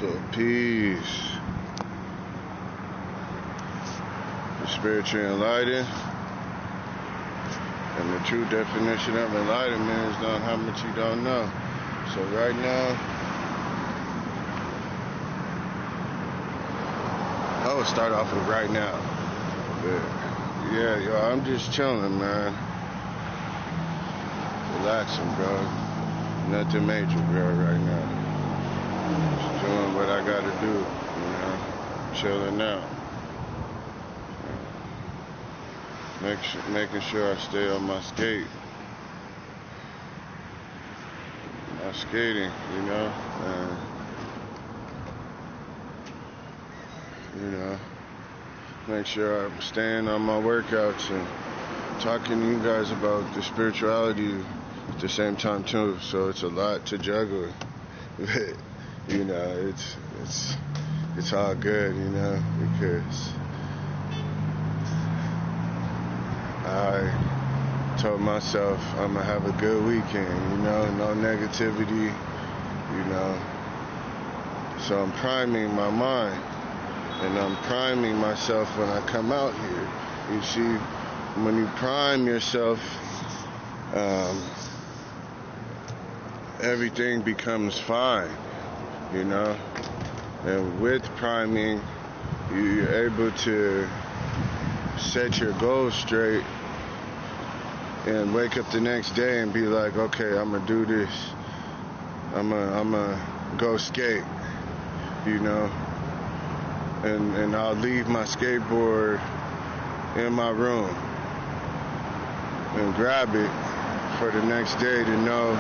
So peace. The spiritually enlightened. And the true definition of enlightenment is not how much you don't know. So right now, I would start off with right now. But yeah, yo, I'm just chilling, man. Relaxing, bro. Nothing major, bro, right now. Just doing what I gotta do, you know. Chilling out. Making sure I stay on my skate. My skating, you know. And, you know, make sure I'm staying on my workouts and talking to you guys about the spirituality at the same time too. So it's a lot to juggle. You know, it's all good, you know, because I told myself I'm gonna have a good weekend, you know, no negativity, you know. So I'm priming my mind, and I'm priming myself when I come out here. You see, when you prime yourself, everything becomes fine, you know. And with priming, you're able to set your goals straight and wake up the next day and be like, okay, I'm gonna do this. I'm gonna go skate, you know. And I'll leave my skateboard in my room and grab it for the next day to know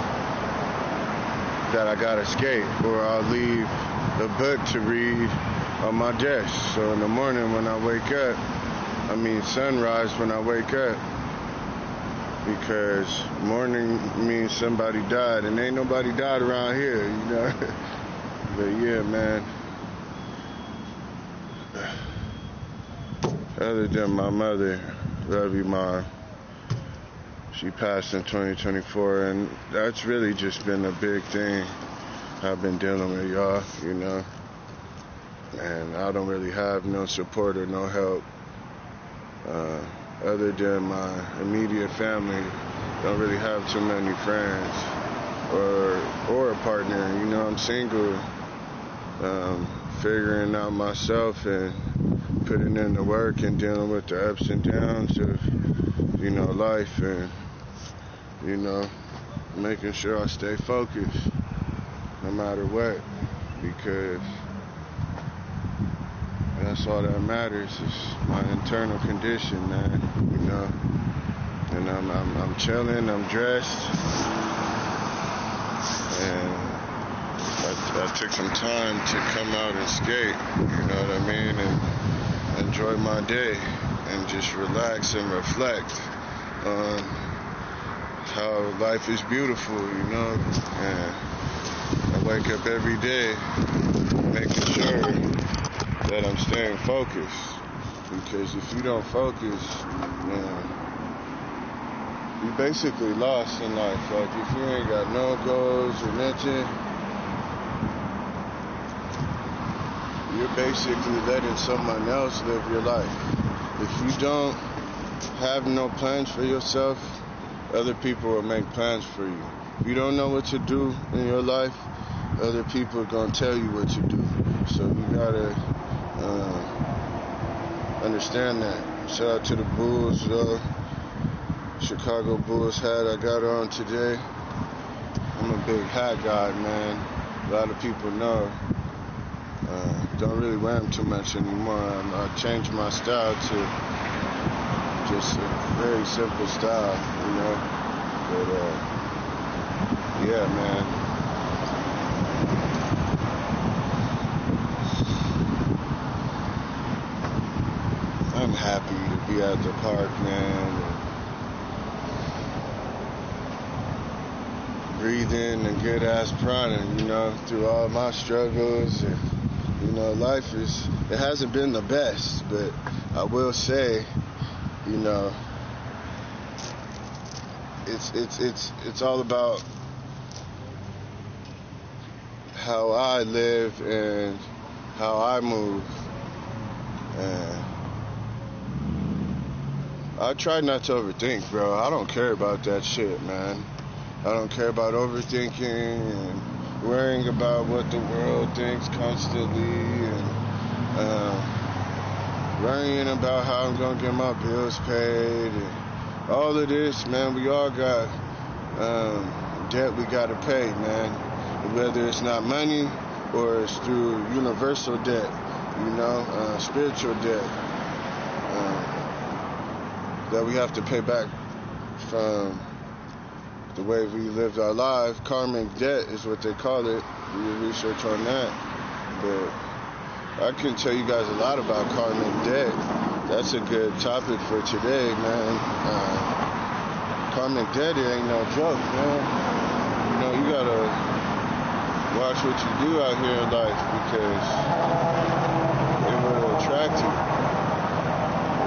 that I gotta skate, or I'll leave a book to read on my desk. So in the morning when I wake up, sunrise when I wake up, because morning means somebody died, and ain't nobody died around here, you know. But yeah, man. Other than my mother, love you, Mom. She passed in 2024, and that's really just been a big thing I've been dealing with, y'all, you know. And I don't really have no support or no help. Other than my immediate family, don't really have too many friends or a partner, you know. I'm single, figuring out myself and putting in the work and dealing with the ups and downs of, you know, life, and, you know, making sure I stay focused no matter what, because that's all that matters is my internal condition, man, you know. And I'm chilling, I'm dressed, and I took some time to come out and skate, you know what I mean, and enjoy my day and just relax and reflect on how life is beautiful, you know. And I wake up every day making sure that I'm staying focused, because if you don't focus, man, you basically lost in life. Like, if you ain't got no goals or nothing, you're basically letting someone else live your life. If you don't have no plans for yourself, other people will make plans for you. If you don't know what to do in your life, other people are gonna tell you what to do. So you gotta understand that. Shout out to the Bulls, Chicago Bulls hat I got on today. I'm a big hat guy, man. A lot of people know. Don't really wear them too much anymore. I changed my style to just a very simple style, you know. But yeah, man. I'm happy to be at the park, man. Breathe in and good ass prana, you know, through all my struggles. And, you know, it hasn't been the best, but I will say, you know, it's all about how I live and how I move. And I try not to overthink, bro. I don't care about that shit, man. I don't care about overthinking and worrying about what the world thinks constantly, and worrying about how I'm gonna get my bills paid and all of this, man. We all got debt we gotta pay, man. Whether it's not money or it's through universal debt, spiritual debt that we have to pay back from the way we lived our life. Karmic debt is what they call it. Do your research on that. But I can tell you guys a lot about karmic debt. That's a good topic for today, man. Karmic debt, it ain't no joke, man. You gotta watch what you do out here in life, because it will attract you.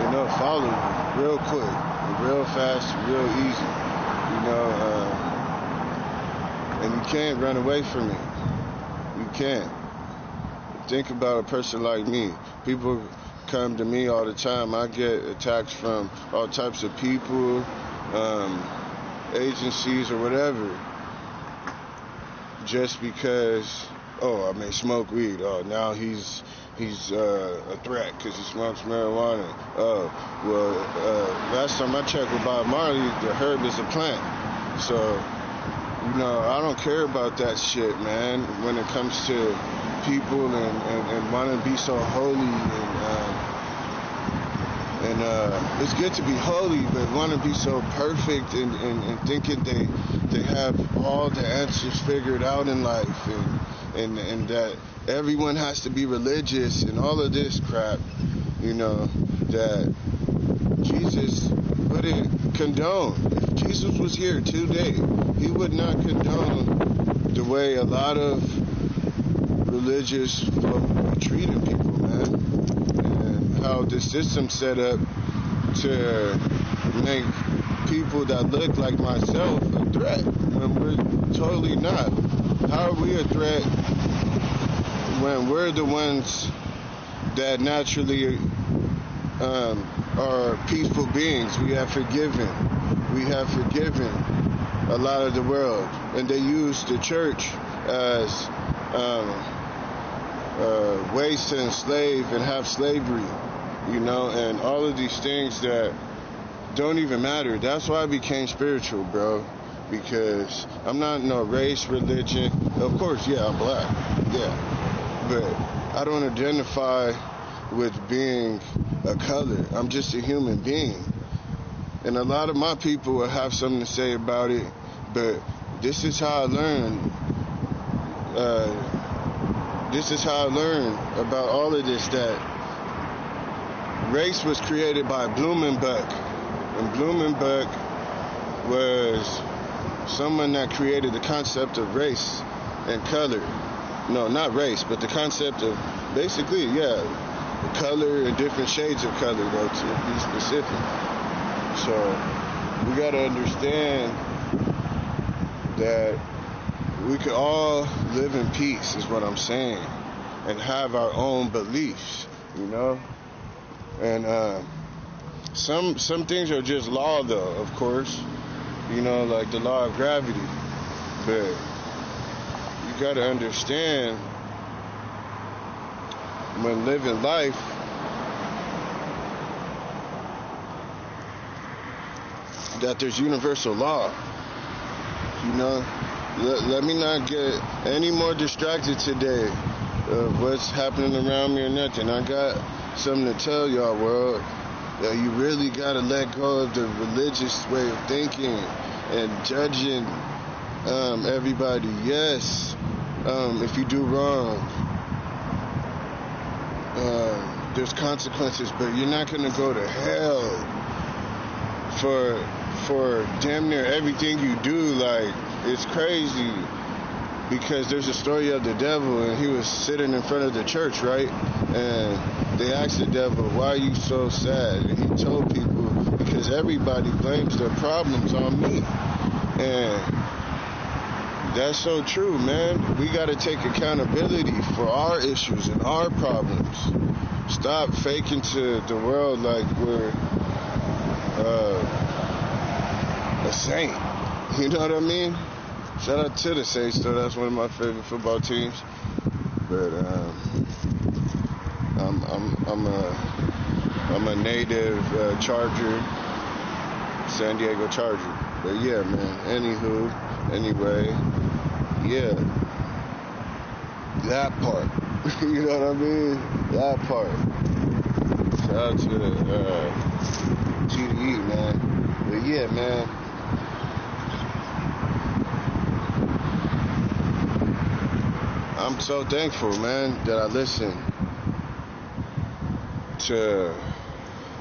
It'll follow you real quick, real fast, real easy. And you can't run away from it. You can't. Think about a person like me. People come to me all the time. I get attacks from all types of people, agencies or whatever, just because, I may smoke weed. Now he's a threat because he smokes marijuana. Last time I checked with Bob Marley, the herb is a plant. So, I don't care about that shit, man, when it comes to people and want to be so holy, and it's good to be holy, but want to be so perfect and thinking they have all the answers figured out in life, and that everyone has to be religious and all of this crap, that Jesus wouldn't condone. If Jesus was here today, he would not condone the way a lot of religious folk are treating people, man, and how the system's set up to make people that look like myself a threat when we're totally not. How are we a threat when we're the ones that naturally are peaceful beings? We have forgiven a lot of the world, and they use the church as ways to enslave and have slavery, and all of these things that don't even matter. That's why I became spiritual, bro, because I'm not no race, religion. Of course, yeah, I'm black, yeah, but I don't identify with being a color. I'm just a human being. And a lot of my people will have something to say about it, but this is how I learned. This is how I learned about all of this, that race was created by Blumenbach. And Blumenbach was someone that created the concept of race and color. No, not race, but the concept of basically, color and different shades of color, though, to be specific. So we got to understand that we could all live in peace, is what I'm saying, and have our own beliefs, And some things are just law, though, of course, like the law of gravity. But you got to understand, when living life, that there's universal law. Let me not get any more distracted today of what's happening around me or nothing. I got something to tell y'all, world, that you really got to let go of the religious way of thinking and judging everybody. Yes, if you do wrong, there's consequences, but you're not going to go to hell for damn near everything you do. Like, it's crazy, because there's a story of the devil, and he was sitting in front of the church, right? And they asked the devil, why are you so sad? And he told people, because everybody blames their problems on me. And That's so true, man. We got to take accountability for our issues and our problems. Stop faking to the world like we're a saint. You know what I mean? Shout out to the Saints, though. That's one of my favorite football teams. But I'm a native Charger, San Diego Charger. But yeah, man. Anyway, yeah, that part. You know what I mean? That part. Shout out to TDE, man. But yeah, man. I'm so thankful, man, that I listen to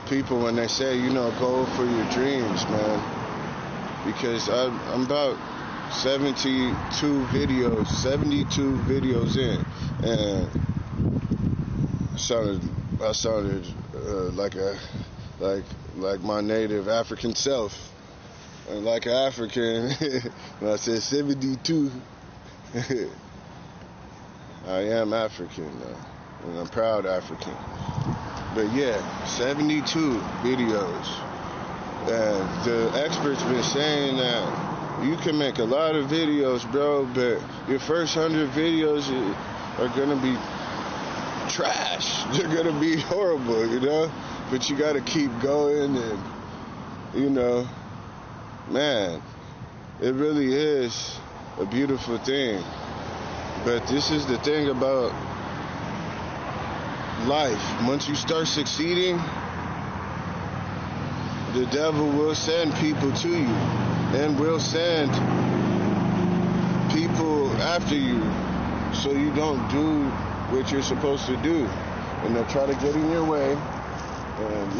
people when they say, go for your dreams, man. Because I'm about 72 videos in, and I sounded like my native African self, and like an African. When I said 72, I am African, and I'm proud African. But yeah, 72 videos. And the experts been saying that you can make a lot of videos, bro, but your first 100 videos are gonna be trash. They're gonna be horrible, But you gotta keep going, and man, it really is a beautiful thing. But this is the thing about life. Once you start succeeding, the devil will send people to you and will send people after you so you don't do what you're supposed to do. And they'll try to get in your way. And,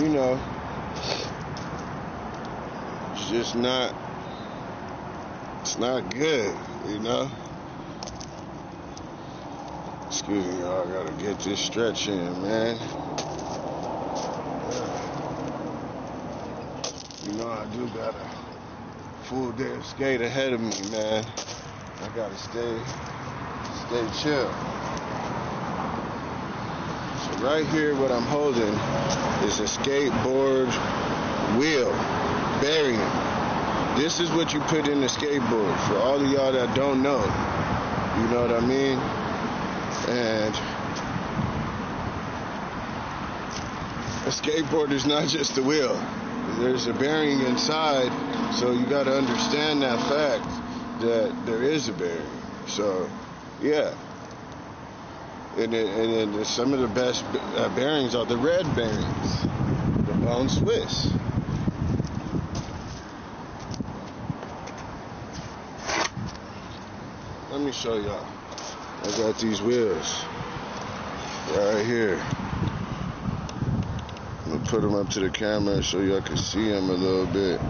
it's just not good, Excuse me, y'all. I gotta get this stretch in, man. I do got a full day of skate ahead of me, man. I gotta stay chill. So right here, what I'm holding is a skateboard wheel bearing. This is what you put in the skateboard. For all of y'all that don't know, you know what I mean? And a skateboard is not just a wheel. There's a bearing inside, so you got to understand that fact that there is a bearing. So, yeah. And some of the best bearings are the red bearings, the Bone Swiss. Let me show y'all. I got these wheels right here. I'm gonna put them up to the camera so y'all can see them a little bit.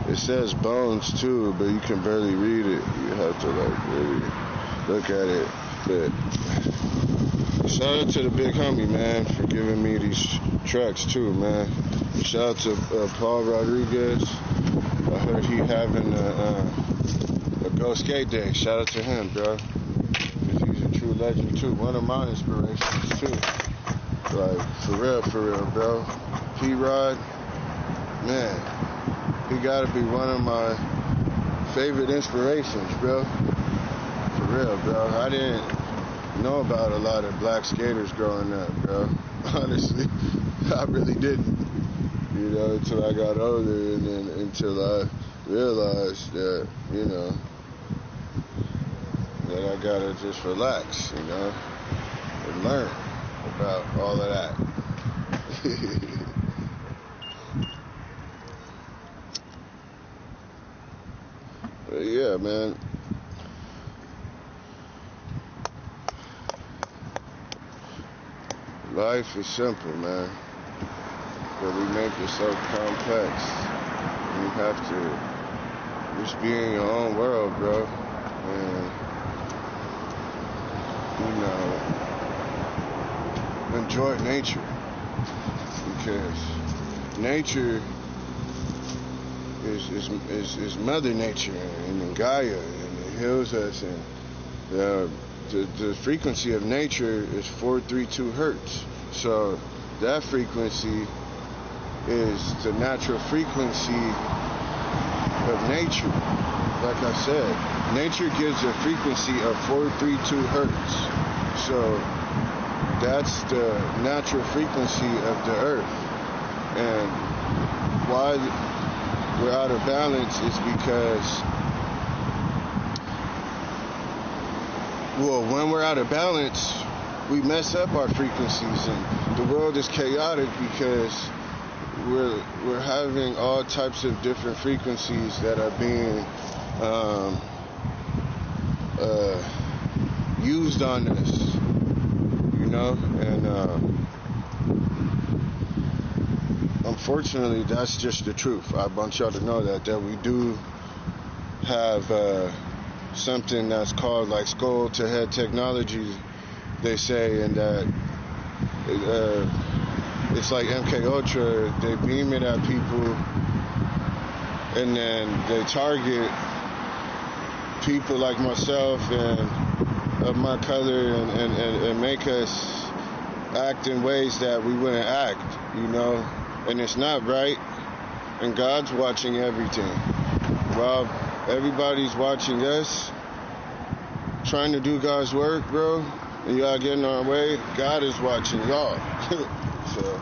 It says Bones too, but you can barely read it. You have to really look at it. But shout out to the big homie, man, for giving me these tracks too, man. Shout out to Paul Rodriguez. I heard he having a Go Skate Day. Shout out to him, bro. Because he's a true legend too. One of my inspirations too. Like, for real, bro. P-Rod, man, he gotta be one of my favorite inspirations, bro. For real, bro. I didn't know about a lot of black skaters growing up, bro. Honestly, I really didn't. Until I got older, and then until I realized that, that I gotta just relax, and learn about all of that. But yeah, man. Life is simple, man. But we make it so complex. You have to just be in your own world, bro. And, enjoy nature. Because nature is Mother Nature and Gaia and the heals us, and the frequency of nature is 432 hertz. So that frequency is the natural frequency of nature. Like I said, nature gives a frequency of 432 hertz. So that's the natural frequency of the earth. And why we're out of balance is because, well, when we're out of balance, we mess up our frequencies, and the world is chaotic because we're having all types of different frequencies that are being used on us, you know, and unfortunately, that's just the truth. I want y'all to know that we do have something that's called like skull to head technology, they say, and that it's like MK Ultra. They beam it at people, and then they target people like myself and of my color, and make us act in ways that we wouldn't act, you know. And it's not right, and God's watching everything. While everybody's watching us, trying to do God's work, bro, and y'all getting our way, God is watching y'all. So,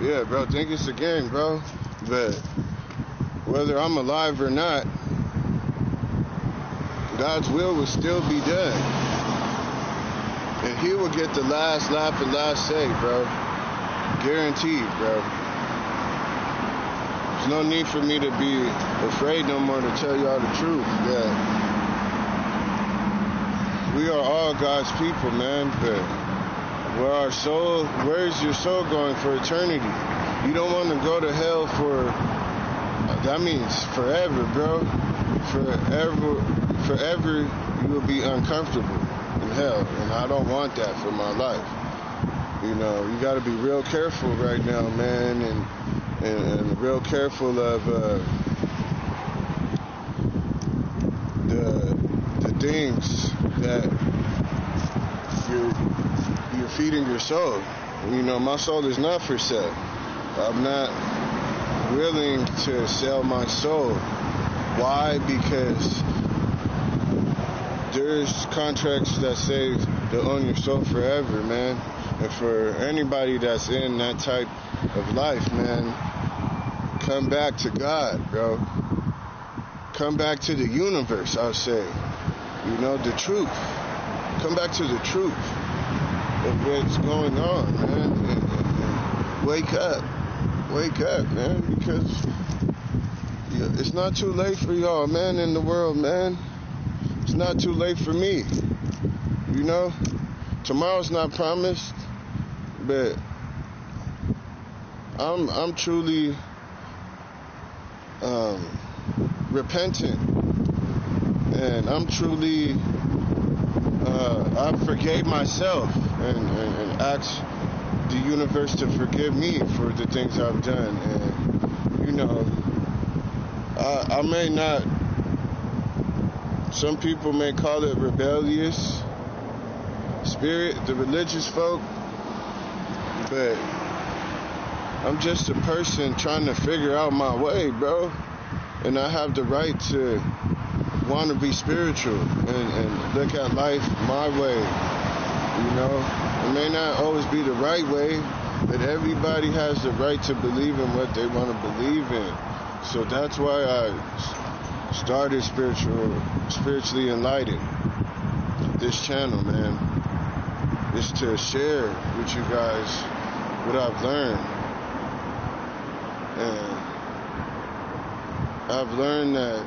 yeah, bro, think it's a game, bro. But whether I'm alive or not, God's will still be done. And He will get the last laugh and last say, bro. Guaranteed, bro. There's no need for me to be afraid no more to tell y'all the truth, that we are all God's people, man. But where's your soul going for eternity? You don't want to go to hell for, that means forever, bro. Forever you will be uncomfortable in hell, and I don't want that for my life. You know, you got to be real careful right now, man, and real careful of the things that you're feeding your soul. You know, my soul is not for sale. I'm not willing to sell my soul. Why? Because there's contracts that say they'll own your soul forever, man. And for anybody that's in that type of life, man, come back to God, bro. Come back to the universe, I'll say. You know, the truth. Come back to the truth of what's going on, man. And wake up. Wake up, man, because it's not too late for y'all, man, in the world, man. It's not too late for me. You know? Tomorrow's not promised, but I'm truly repentant, and I'm truly I forgave myself and asked the universe to forgive me for the things I've done. And you know, I may not, some people may call it rebellious spirit, the religious folk, but I'm just a person trying to figure out my way, bro. And I have the right to want to be spiritual and look at life my way. You know, it may not always be the right way, but everybody has the right to believe in what they want to believe in. So that's why I started Spiritually Enlightened, this channel, man. Is to share with you guys what I've learned. And I've learned that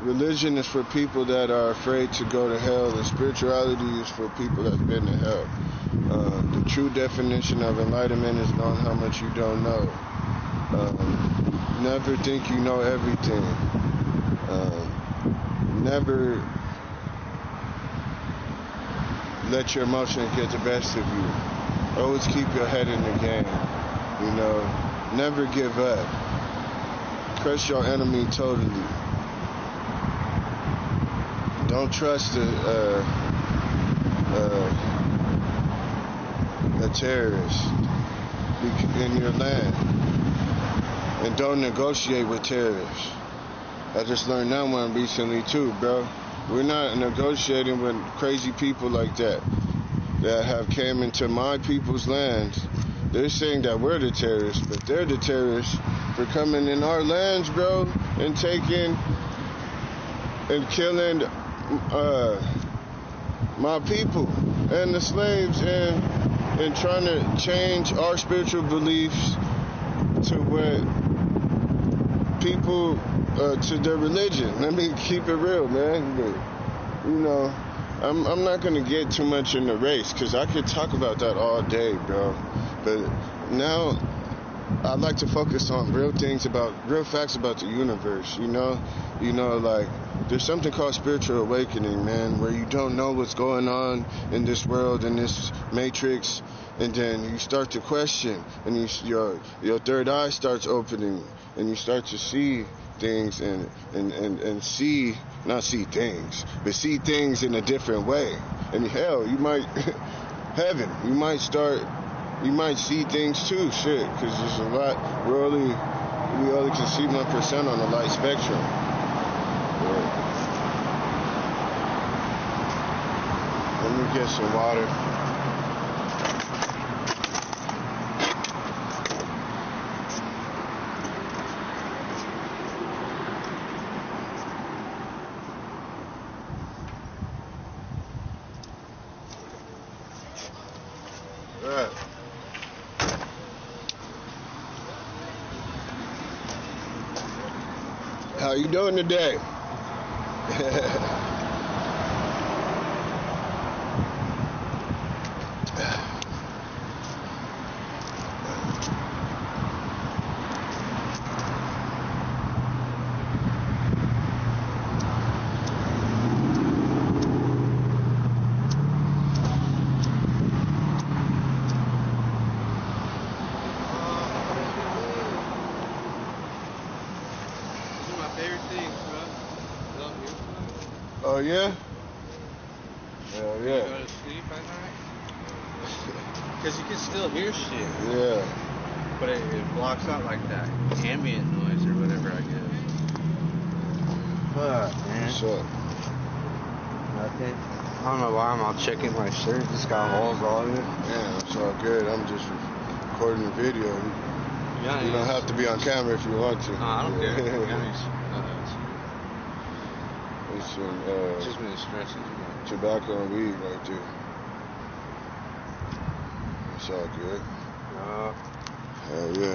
religion is for people that are afraid to go to hell, and spirituality is for people that have been to hell. The true definition of enlightenment is knowing how much you don't know. Never think you know everything. Never let your emotions get the best of you. Always keep your head in the game. You know, never give up. Trust your enemy totally. Don't trust a terrorist in your land. And don't negotiate with terrorists. I just learned that one recently too, bro. We're not negotiating with crazy people like that have came into my people's lands. They're saying that we're the terrorists, but they're the terrorists for coming in our lands, bro, and taking and killing my people and the slaves and trying to change our spiritual beliefs to what people to their religion. Let me keep it real, man. But, you know, I'm not gonna get too much in the race because I could talk about that all day, bro. But now I'd like to focus on real facts about the universe. You know, like there's something called spiritual awakening, man, where you don't know what's going on in this world, in this matrix, and then you start to question, and your third eye starts opening, and you start to see things and see, not see things, but see things in a different way. And hell, you might you might see things too, shit, because there's a lot. We only can see 1% on the light spectrum. Yeah. Let me get some water. Right. How you doing today? Favorite things, bro. Oh yeah? Hell You yeah. go to sleep at night? Because you can still hear shit. Yeah. But it blocks out like that ambient noise or whatever, I guess. Fuck, man. What's up? Nothing. I don't know why I'm all checking my shirt. Just got holes all in it. Yeah, it's all good. I'm just recording the video. You don't have to be on camera if you want to. No, I don't care. It's some just been stressing. tobacco and weed right there. It's all good. Hell yeah.